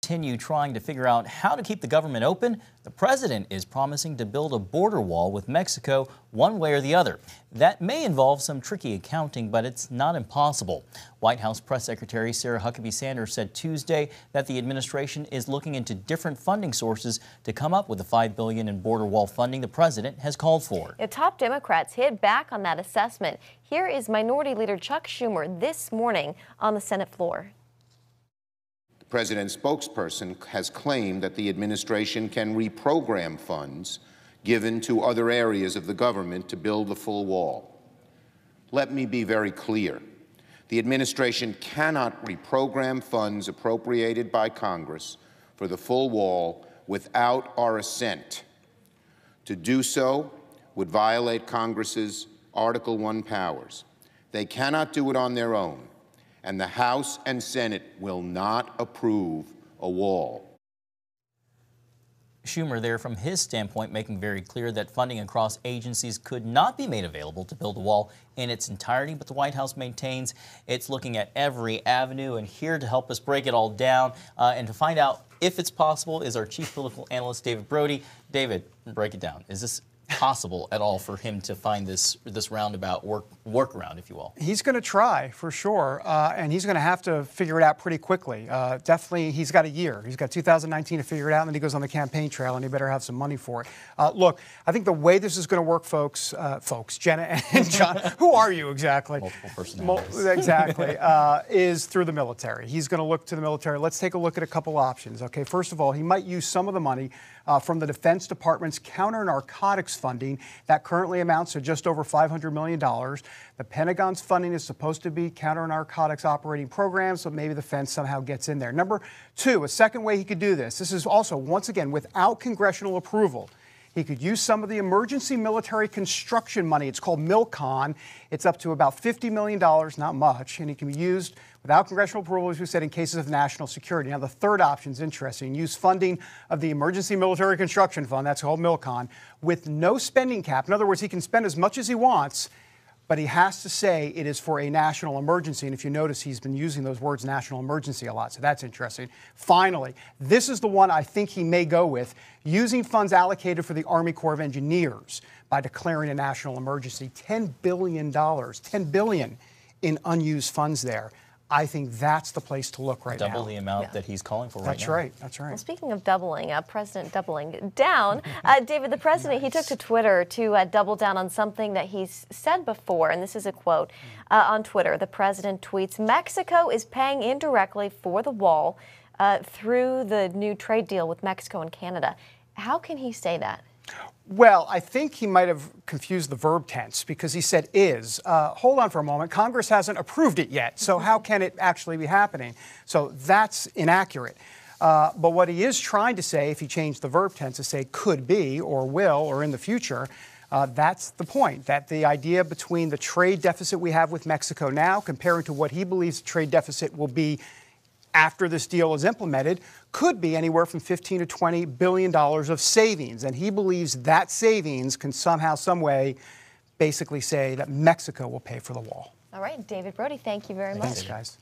continue trying to figure out how to keep the government open, the president is promising to build a border wall with Mexico one way or the other. That may involve some tricky accounting, but it's not impossible. White House Press Secretary Sarah Huckabee Sanders said Tuesday that the administration is looking into different funding sources to come up with the $5 billion in border wall funding the president has called for. The top Democrats hit back on that assessment. Here is Minority Leader Chuck Schumer this morning on the Senate floor. The president's spokesperson has claimed that the administration can reprogram funds given to other areas of the government to build the full wall. Let me be very clear. The administration cannot reprogram funds appropriated by Congress for the full wall without our assent. To do so would violate Congress's Article I powers. They cannot do it on their own, and the House and Senate will not approve a wall. Schumer there from his standpoint making very clear that funding across agencies could not be made available to build a wall in its entirety, but the White House maintains it's looking at every avenue. And here to help us break it all down and to find out if it's possible is our chief political analyst, David Brody. David, break it down. Is this possible at all for him to find this roundabout workaround, if you will? He's going to try for sure, and he's going to have to figure it out pretty quickly. Definitely, he's got a year. He's got 2019 to figure it out, and then he goes on the campaign trail, and he better have some money for it. Look, I think the way this is going to work, folks, Jenna and John, who are you exactly? Multiple personalities. Exactly, is through the military. He's going to look to the military. Let's take a look at a couple options. Okay, first of all, he might use some of the money from the Defense Department's counter-narcotics funding that currently amounts to just over $500 million. The Pentagon's funding is supposed to be counter-narcotics operating programs, so maybe the defense somehow gets in there. Number two, a second way he could do this. This is also, once again, without congressional approval. He could use some of the emergency military construction money. It's called MILCON. It's up to about $50 million, not much, and it can be used without congressional approval, as we said, in cases of national security. Now, the third option is interesting. Use funding of the Emergency Military Construction Fund, that's called MILCON, with no spending cap. In other words, he can spend as much as he wants, but he has to say it is for a national emergency. And if you notice, he's been using those words, national emergency, a lot. So that's interesting. Finally, this is the one I think he may go with, using funds allocated for the Army Corps of Engineers by declaring a national emergency. $10 billion, $10 billion in unused funds there. I think that's the place to look right now. Double the amount that he's calling for right now. That's right. That's right. Well, speaking of doubling, President doubling down, David, the president, he took to Twitter to double down on something that he's said before, and this is a quote on Twitter. The president tweets, "Mexico is paying indirectly for the wall through the new trade deal with Mexico and Canada." How can he say that? Well, I think he might have confused the verb tense because he said is. Hold on for a moment. Congress hasn't approved it yet, so how can it actually be happening? So that's inaccurate. But what he is trying to say, if he changed the verb tense to say could be or will or in the future, that's the point, that the idea between the trade deficit we have with Mexico now comparing to what he believes the trade deficit will be after this deal is implemented could be anywhere from $15 to $20 billion of savings. And he believes that savings can somehow, some way, basically say that Mexico will pay for the wall. All right, David Brody, thank you very much. Thanks, guys.